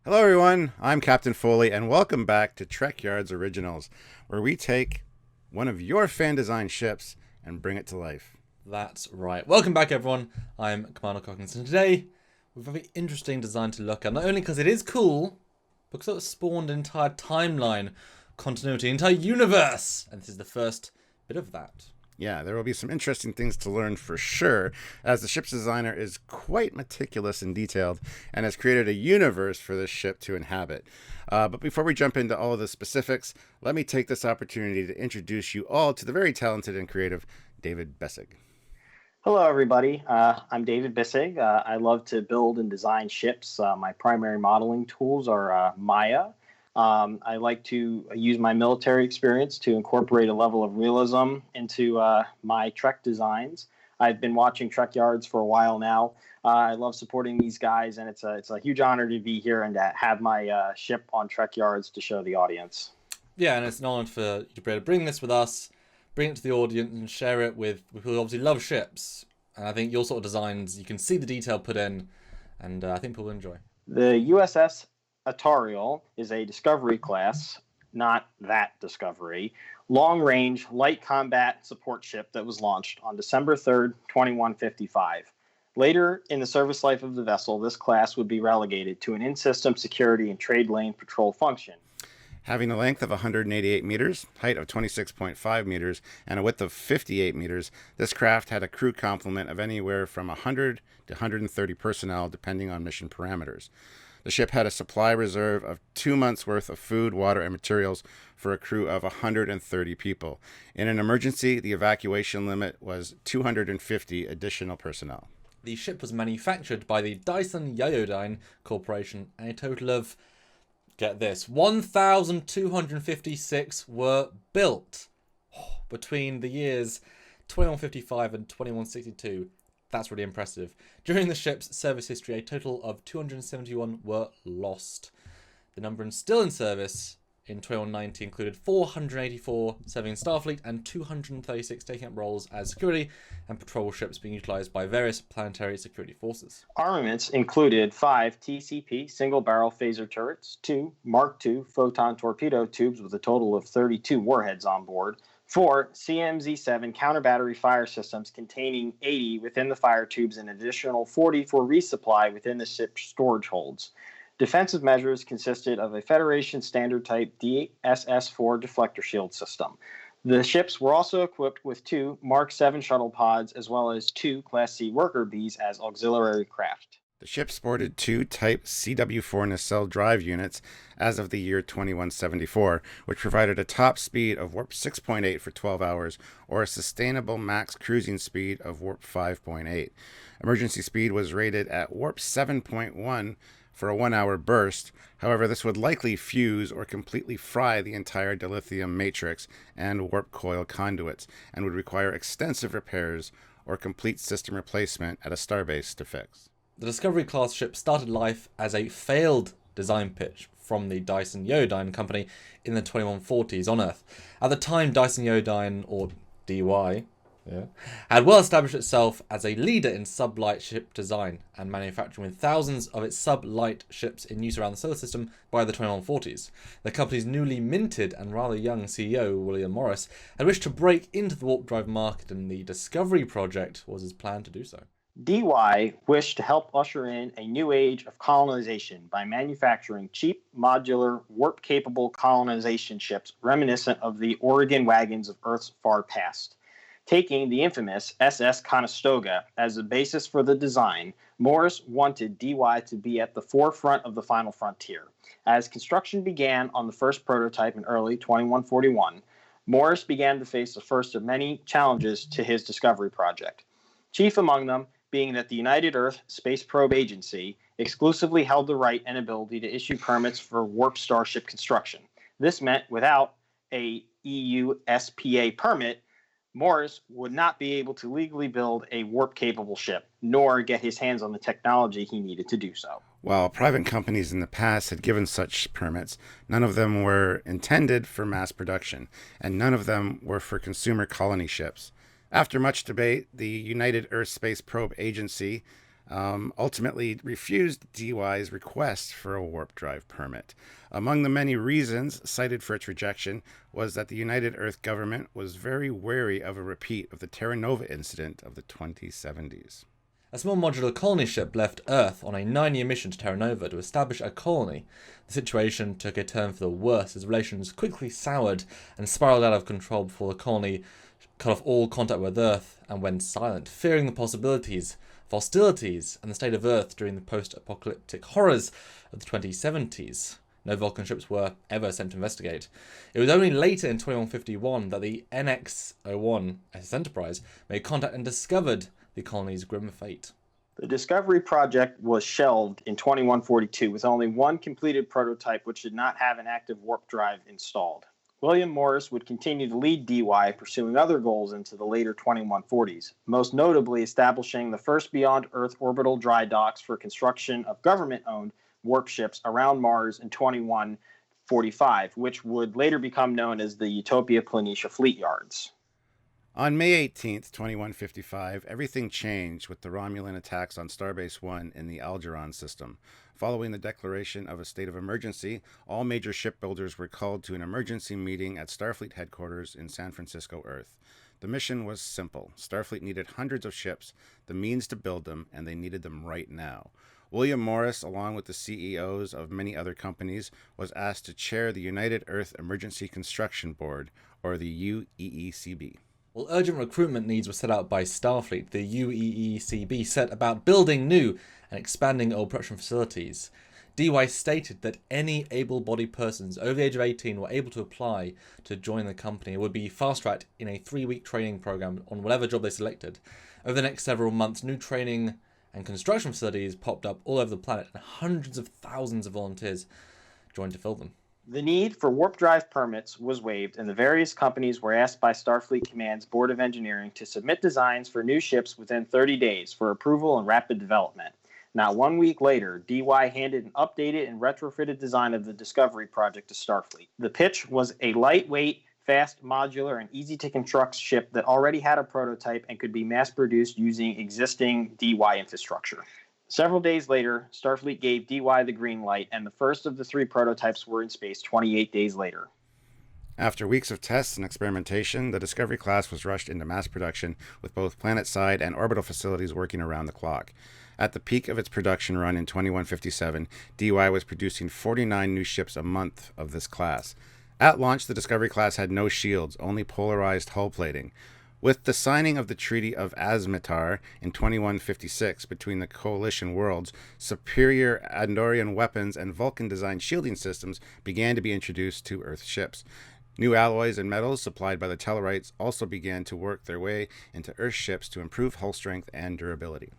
Hello, everyone. I'm Captain Foley, and welcome back to Trekyards Originals, where we take one of your fan-designed ships and bring it to life. That's right. Welcome back, everyone. I'm Commander Cockins, and today we have a very interesting design to look at. Not only because it is cool, but because it spawned an entire timeline, continuity, entire universe, and this is the first bit of that. Yeah, there will be some interesting things to learn for sure, as the ship's designer is quite meticulous and detailed and has created a universe for this ship to inhabit. But before we jump into all of the specifics, let me take this opportunity to introduce you all to the very talented and creative David Bissig. Hello, everybody. I'm David Bissig. I love to build and design ships. My primary modeling tools are Maya. I like to use my military experience to incorporate a level of realism into my Trek designs. I've been watching Trekyards for a while now. I love supporting these guys, and it's a huge honor to be here and to have my ship on Trekyards to show the audience. Yeah, and it's an honor for you to be able to bring this with us, bring it to the audience, and share it with people who obviously love ships. And I think your sort of designs, you can see the detail put in, and I think people will enjoy. The USS Atarial is a Discovery class, not that Discovery, long-range light combat support ship that was launched on December 3rd, 2155. Later in the service life of the vessel, this class would be relegated to an in-system security and trade lane patrol function. Having a length of 188 meters, height of 26.5 meters, and a width of 58 meters, this craft had a crew complement of anywhere from 100 to 130 personnel, depending on mission parameters. The ship had a supply reserve of 2 months' worth of food, water, and materials for a crew of 130 people. In an emergency, the evacuation limit was 250 additional personnel. The ship was manufactured by the Dyson Yoyodyne Corporation, and a total of, get this, 1,256 were built between the years 2155 and 2162. That's really impressive. During the ship's service history, a total of 271 were lost. The number still in service in 2190 included 484 serving in Starfleet and 236 taking up roles as security and patrol ships being utilized by various planetary security forces. Armaments included 5 TCP single-barrel phaser turrets, 2 Mark II photon torpedo tubes with a total of 32 warheads on board, 4 CMZ-7 counter-battery fire systems containing 80 within the fire tubes and an additional 40 for resupply within the ship's storage holds. Defensive measures consisted of a Federation standard type DSS-4 deflector shield system. The ships were also equipped with 2 Mark VII shuttle pods as well as 2 Class C worker bees as auxiliary craft. The ship sported 2 Type CW4 nacelle drive units as of the year 2174, which provided a top speed of warp 6.8 for 12 hours or a sustainable max cruising speed of warp 5.8. Emergency speed was rated at warp 7.1 for a 1-hour burst. However, this would likely fuse or completely fry the entire dilithium matrix and warp coil conduits and would require extensive repairs or complete system replacement at a starbase to fix. The Discovery-class ship started life as a failed design pitch from the Dyson Yoyodyne Company in the 2140s on Earth. At the time, Dyson Yoyodyne, or DY, had well established itself as a leader in sublight ship design and manufacturing, with thousands of its sublight ships in use around the solar system by the 2140s. The company's newly minted and rather young CEO, William Morris, had wished to break into the warp drive market, and the Discovery project was his plan to do so. DY wished to help usher in a new age of colonization by manufacturing cheap, modular, warp-capable colonization ships reminiscent of the Oregon wagons of Earth's far past. Taking the infamous SS Conestoga as the basis for the design, Morris wanted DY to be at the forefront of the final frontier. As construction began on the first prototype in early 2141, Morris began to face the first of many challenges to his Discovery project. Chief among them being that the United Earth Space Probe Agency exclusively held the right and ability to issue permits for warp starship construction. This meant without a EU SPA permit, Morris would not be able to legally build a warp-capable ship, nor get his hands on the technology he needed to do so. While private companies in the past had given such permits, none of them were intended for mass production, and none of them were for consumer colony ships. After much debate, the United Earth Space Probe Agency ultimately refused DY's request for a warp drive permit. Among the many reasons cited for its rejection was that the United Earth government was very wary of a repeat of the Terra Nova incident of the 2070s. A small modular colony ship left Earth on a 9-year mission to Terra Nova to establish a colony. The situation took a turn for the worse as relations quickly soured and spiraled out of control before the colony cut off all contact with Earth and went silent, fearing the possibilities of hostilities and the state of Earth during the post-apocalyptic horrors of the 2070s. No Vulcan ships were ever sent to investigate. It was only later in 2151 that the NX-01 SS Enterprise made contact and discovered the colony's grim fate. The Discovery project was shelved in 2142 with only one completed prototype which did not have an active warp drive installed. William Morris would continue to lead DY, pursuing other goals into the later 2140s, most notably establishing the first beyond Earth orbital dry docks for construction of government-owned warp ships around Mars in 2145, which would later become known as the Utopia Planitia Fleet Yards. On May 18th, 2155, everything changed with the Romulan attacks on Starbase 1 in the Algernon system. Following the declaration of a state of emergency, all major shipbuilders were called to an emergency meeting at Starfleet headquarters in San Francisco, Earth. The mission was simple. Starfleet needed hundreds of ships, the means to build them, and they needed them right now. William Morris, along with the CEOs of many other companies, was asked to chair the United Earth Emergency Construction Board, or the UEECB. While urgent recruitment needs were set out by Starfleet, the UEECB set about building new and expanding old production facilities. DY stated that any able-bodied persons over the age of 18 were able to apply to join the company and would be fast-tracked in a 3-week training program on whatever job they selected. Over the next several months, new training and construction facilities popped up all over the planet, and hundreds of thousands of volunteers joined to fill them. The need for warp drive permits was waived, and the various companies were asked by Starfleet Command's Board of Engineering to submit designs for new ships within 30 days for approval and rapid development. Now, 1 week later, DY handed an updated and retrofitted design of the Discovery project to Starfleet. The pitch was a lightweight, fast, modular, and easy-to-construct ship that already had a prototype and could be mass-produced using existing DY infrastructure. Several days later, Starfleet gave DY the green light, and the first of the 3 prototypes were in space 28 days later. After weeks of tests and experimentation, the Discovery class was rushed into mass production with both planet-side and orbital facilities working around the clock. At the peak of its production run in 2157, DY was producing 49 new ships a month of this class. At launch, the Discovery class had no shields, only polarized hull plating. With the signing of the Treaty of Asmatar in 2156 between the coalition worlds, superior Andorian weapons and Vulcan-designed shielding systems began to be introduced to Earth ships. New alloys and metals supplied by the Tellarites also began to work their way into Earth ships to improve hull strength and durability.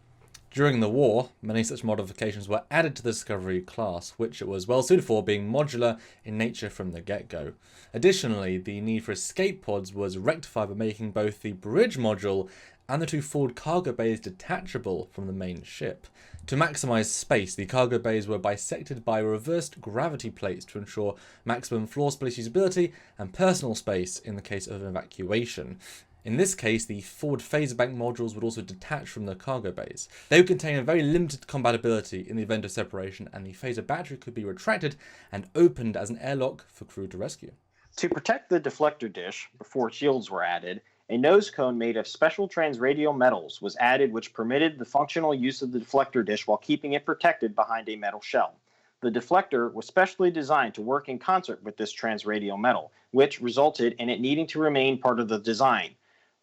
During the war, many such modifications were added to the Discovery class, which it was well suited for, being modular in nature from the get-go. Additionally, the need for escape pods was rectified by making both the bridge module and the 2 forward cargo bays detachable from the main ship. To maximise space, the cargo bays were bisected by reversed gravity plates to ensure maximum floor space usability and personal space in the case of evacuation. In this case, the forward phaser bank modules would also detach from the cargo bays. They would contain a very limited compatibility in the event of separation, and the phaser battery could be retracted and opened as an airlock for crew to rescue. To protect the deflector dish before shields were added, a nose cone made of special transradial metals was added which permitted the functional use of the deflector dish while keeping it protected behind a metal shell. The deflector was specially designed to work in concert with this transradial metal, which resulted in it needing to remain part of the design.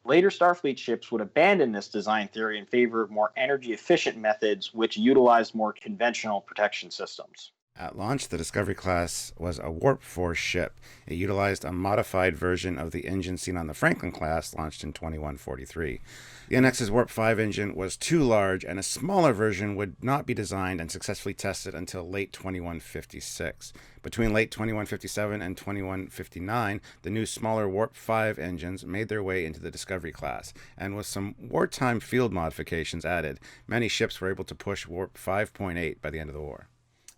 Later Starfleet ships would abandon this design theory in favor of more energy-efficient methods which utilized more conventional protection systems. At launch, the Discovery class was a Warp Force ship. It utilized a modified version of the engine seen on the Franklin class, launched in 2143. The NX's Warp 5 engine was too large, and a smaller version would not be designed and successfully tested until late 2156. Between late 2157 and 2159, the new smaller Warp 5 engines made their way into the Discovery class, and with some wartime field modifications added, many ships were able to push Warp 5.8 by the end of the war.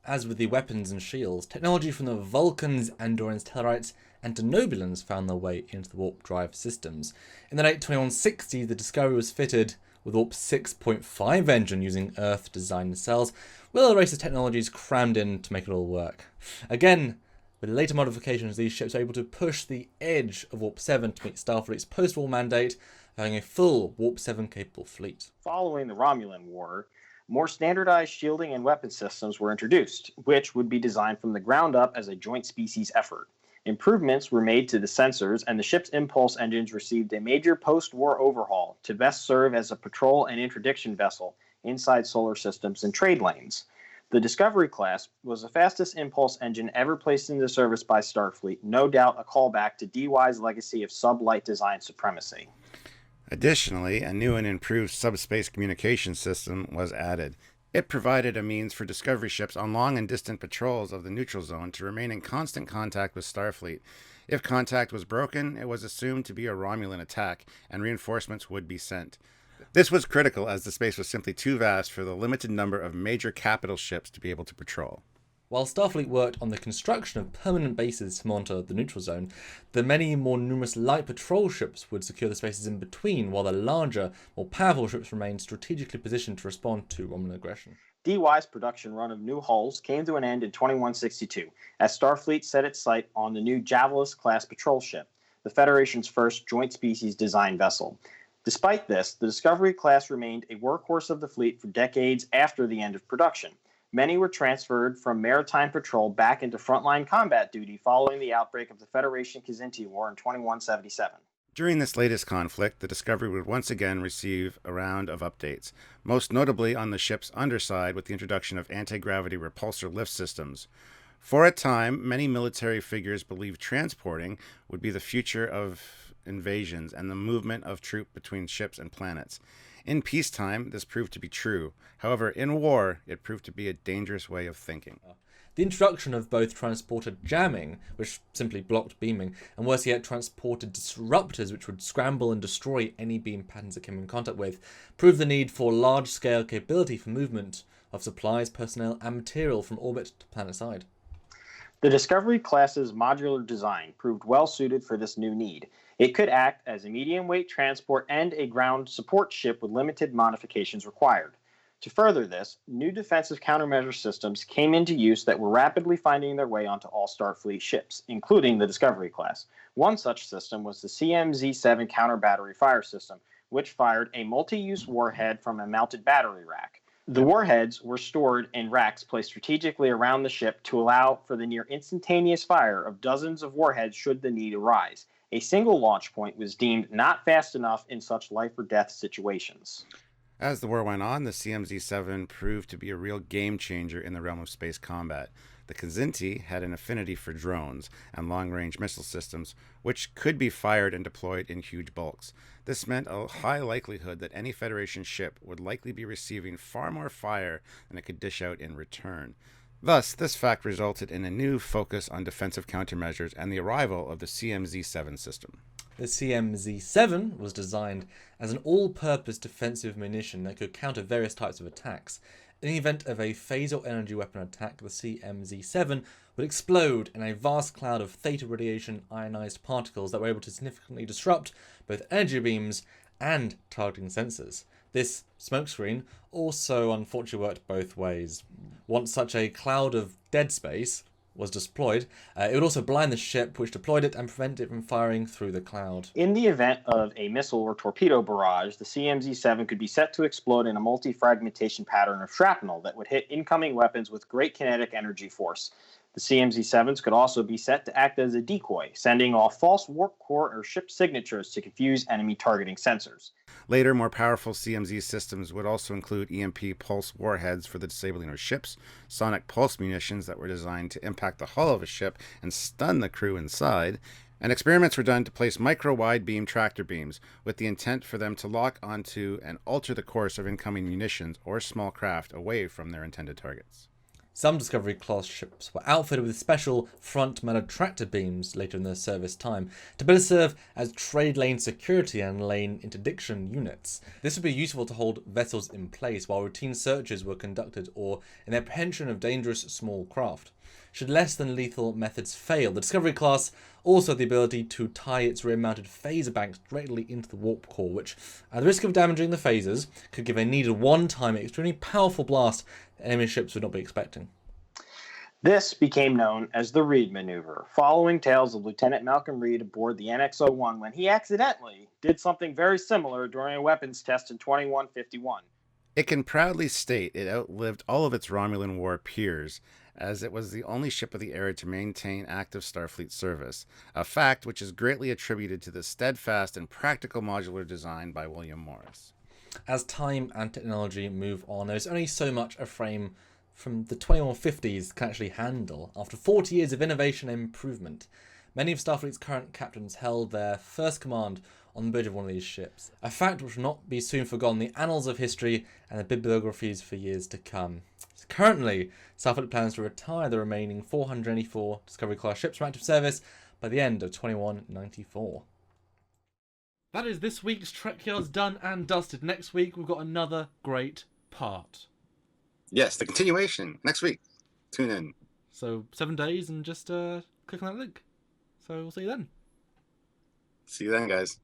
As with the weapons and shields, technology from the Vulcans, Andorians, Tellarites, and Denobulans found their way into the warp drive systems. In the late 2160s, the Discovery was fitted with Warp 6.5 engine using Earth-designed nacelles, with the race's technologies crammed in to make it all work. Again, with later modifications, these ships are able to push the edge of Warp 7 to meet Starfleet's post-war mandate of having a full Warp 7 capable fleet. Following the Romulan War, more standardized shielding and weapon systems were introduced, which would be designed from the ground up as a joint species effort. Improvements were made to the sensors, and the ship's impulse engines received a major post-war overhaul to best serve as a patrol and interdiction vessel inside solar systems and trade lanes. The Discovery class was the fastest impulse engine ever placed into service by Starfleet, no doubt a callback to DY's legacy of sublight design supremacy. Additionally, a new and improved subspace communication system was added. It provided a means for Discovery ships on long and distant patrols of the neutral zone to remain in constant contact with Starfleet. If contact was broken, it was assumed to be a Romulan attack, and reinforcements would be sent. This was critical as the space was simply too vast for the limited number of major capital ships to be able to patrol. While Starfleet worked on the construction of permanent bases to monitor the neutral zone, the many more numerous light patrol ships would secure the spaces in between, while the larger, more powerful ships remained strategically positioned to respond to Romulan aggression. DY's production run of new hulls came to an end in 2162, as Starfleet set its sight on the new Javelus-class patrol ship, the Federation's first joint species design vessel. Despite this, the Discovery class remained a workhorse of the fleet for decades after the end of production. Many were transferred from maritime patrol back into frontline combat duty following the outbreak of the Federation-Kzinti War in 2177. During this latest conflict, the Discovery would once again receive a round of updates, most notably on the ship's underside with the introduction of anti-gravity repulsor lift systems. For a time, many military figures believed transporting would be the future of invasions and the movement of troops between ships and planets. In peacetime, this proved to be true. However, in war, it proved to be a dangerous way of thinking. The introduction of both transporter jamming, which simply blocked beaming, and worse yet, transporter disruptors, which would scramble and destroy any beam patterns it came in contact with, proved the need for large-scale capability for movement of supplies, personnel, and material from orbit to planetside. The Discovery class's modular design proved well suited for this new need. It could act as a medium-weight transport and a ground support ship with limited modifications required. To further this, new defensive countermeasure systems came into use that were rapidly finding their way onto all Starfleet ships, including the Discovery class. One such system was the CMZ-7 counter-battery fire system, which fired a multi-use warhead from a mounted battery rack. The warheads were stored in racks placed strategically around the ship to allow for the near instantaneous fire of dozens of warheads should the need arise. A single launch point was deemed not fast enough in such life or death situations. As the war went on, the CMZ-7 proved to be a real game changer in the realm of space combat. The Kzinti had an affinity for drones and long-range missile systems, which could be fired and deployed in huge bulks. This meant a high likelihood that any Federation ship would likely be receiving far more fire than it could dish out in return. Thus, this fact resulted in a new focus on defensive countermeasures and the arrival of the CMZ-7 system. The CMZ-7 was designed as an all-purpose defensive munition that could counter various types of attacks. In the event of a phasal energy weapon attack, the CMZ-7 would explode in a vast cloud of theta radiation ionized particles that were able to significantly disrupt both energy beams and targeting sensors. This smokescreen also unfortunately worked both ways. Once such a cloud of dead space was deployed, it would also blind the ship which deployed it and prevent it from firing through the cloud. In the event of a missile or torpedo barrage, the CMZ-7 could be set to explode in a multi-fragmentation pattern of shrapnel that would hit incoming weapons with great kinetic energy force. The CMZ-7s could also be set to act as a decoy, sending off false warp core or ship signatures to confuse enemy targeting sensors. Later, more powerful CMZ systems would also include EMP pulse warheads for the disabling of ships, sonic pulse munitions that were designed to impact the hull of a ship and stun the crew inside, and experiments were done to place micro-wide beam tractor beams with the intent for them to lock onto and alter the course of incoming munitions or small craft away from their intended targets. Some Discovery-class ships were outfitted with special front-mounted tractor beams later in their service time to better serve as trade lane security and lane interdiction units. This would be useful to hold vessels in place while routine searches were conducted or in the apprehension of dangerous small craft. should less than lethal methods fail. The Discovery class also had the ability to tie its rear-mounted phaser banks directly into the warp core, which, at the risk of damaging the phasers, could give a needed one-time extremely powerful blast that enemy ships would not be expecting. This became known as the Reed Maneuver, following tales of Lieutenant Malcolm Reed aboard the NX-01 when he accidentally did something very similar during a weapons test in 2151. It can proudly state it outlived all of its Romulan War peers, as it was the only ship of the era to maintain active Starfleet service, a fact which is greatly attributed to the steadfast and practical modular design by William Morris. As time and technology move on, there's only so much a frame from the 2150s can actually handle. After 40 years of innovation and improvement, many of Starfleet's current captains held their first command on the bridge of one of these ships, a fact which will not be soon forgotten in the annals of history and the bibliographies for years to come. Currently, Starfleet plans to retire the remaining 484 Discovery-class ships from active service by the end of 2194. That is this week's Trekyards done and dusted. Next week, we've got another great part. Yes, the continuation next week. Tune in. So 7 days and just click on that link. So we'll see you then. See you then, guys.